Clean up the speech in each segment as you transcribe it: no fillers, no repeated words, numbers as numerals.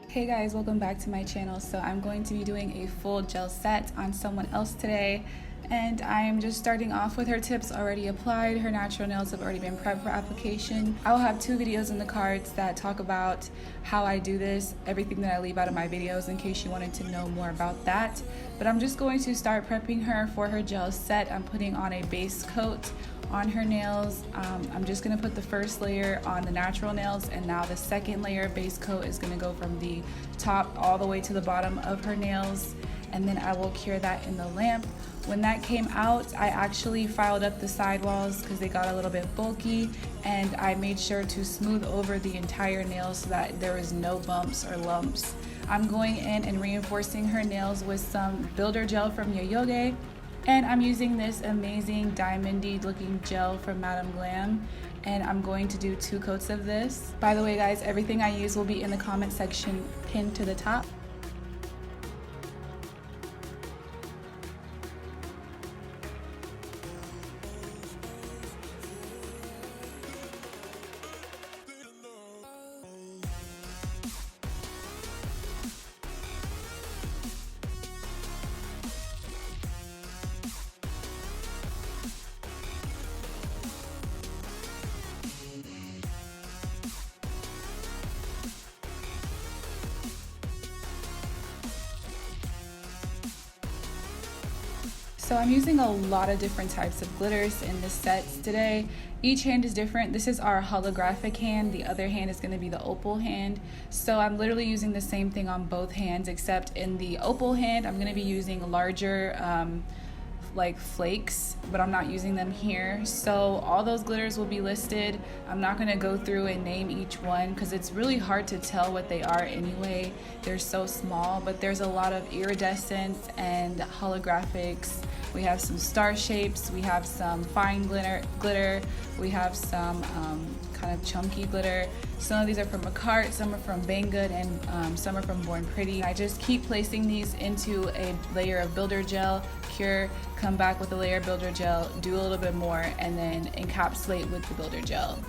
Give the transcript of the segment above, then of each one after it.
Hey guys, welcome back to my channel. So I'm going to be doing a full gel set on someone else today, and I'm just starting off with her tips already applied. Her natural nails have already been prepped for application. I will have two videos in the cards that talk about how I do this, everything that I leave out of my videos in case you wanted to know more about that. But I'm just going to start prepping her for her gel set. I'm putting on a base coat on her nails. I'm just gonna put the first layer on the natural nails, and now the second layer base coat is gonna go from the top all the way to the bottom of her nails, and then I will cure that in the lamp. When that came out, I actually filed up the sidewalls because they got a little bit bulky, and I made sure to smooth over the entire nail so that there is no bumps or lumps. I'm going in and reinforcing her nails with some builder gel from Yoyoge. And I'm using this amazing diamondy looking gel from Glam, and I'm going to do 2 coats of this. By the way guys, everything I use will be in the comment section pinned to the top. So I'm using a lot of different types of glitters in this set today. Each hand is different. This is our holographic hand. The other hand is going to be the opal hand. So I'm literally using the same thing on both hands, except in the opal hand, I'm going to be using larger like flakes, but I'm not using them here. So all those glitters will be listed. I'm not going to go through and name each one because it's really hard to tell what they are anyway. They're so small, but there's a lot of iridescent and holographics. We have some star shapes, we have some fine glitter, we have some kind of chunky glitter. Some of these are from a cart, some are from Banggood, and some are from Born Pretty. I just keep placing these into a layer of builder gel, cure, come back with a layer of builder gel, do a little bit more, and then encapsulate with the builder gel.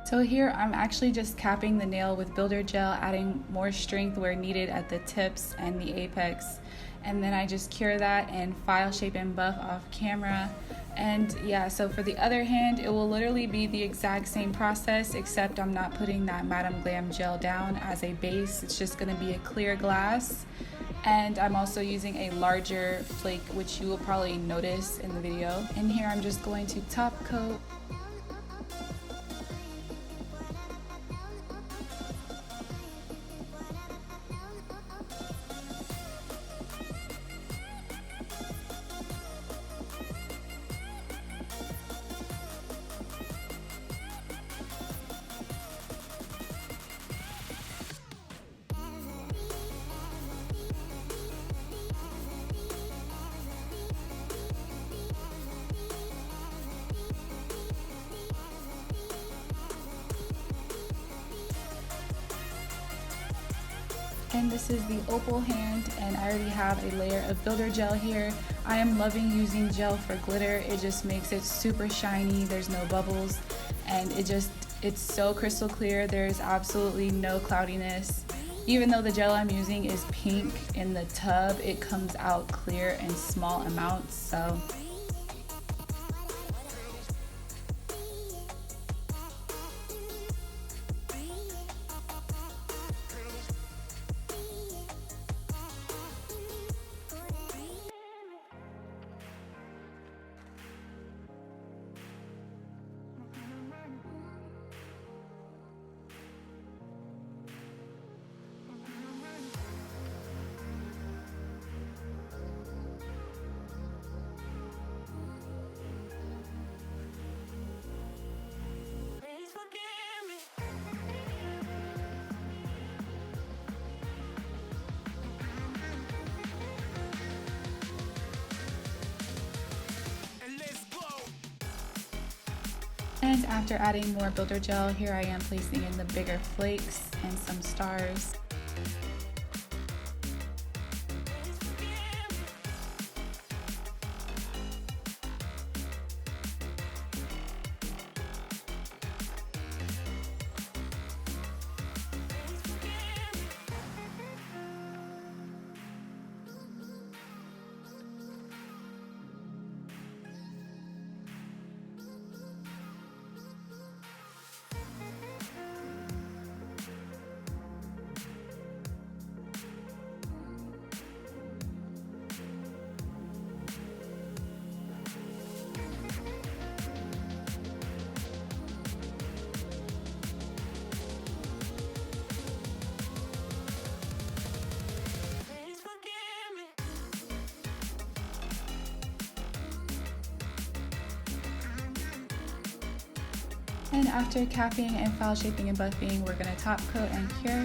So here I'm actually just capping the nail with builder gel, adding more strength where needed at the tips and the apex. And then I just cure that and file shape and buff off camera. And yeah, so for the other hand, it will literally be the exact same process, except I'm not putting that Madam Glam gel down as a base. It's just gonna be a clear glass. And I'm also using a larger flake, which you will probably notice in the video. And here I'm just going to top coat. And this is the Opal hand, and I already have a layer of builder gel here. I am loving using gel for glitter. It just makes it super shiny. There's no bubbles, and it's so crystal clear. There's absolutely no cloudiness. Even though the gel I'm using is pink in the tub, it comes out clear in small amounts. So and after adding more builder gel, here I am placing in the bigger flakes and some stars. And after capping and file shaping and buffing, we're going to top coat and cure.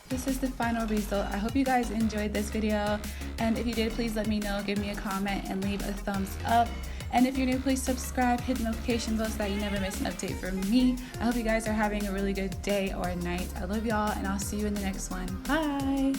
This is the final result. I hope you guys enjoyed this video, and if you did, please let me know. Give me a comment and leave a thumbs up. And if you're new, please subscribe, hit the notification bell so that you never miss an update from me. I hope you guys are having a really good day or night. I love y'all, and I'll see you in the next one. Bye!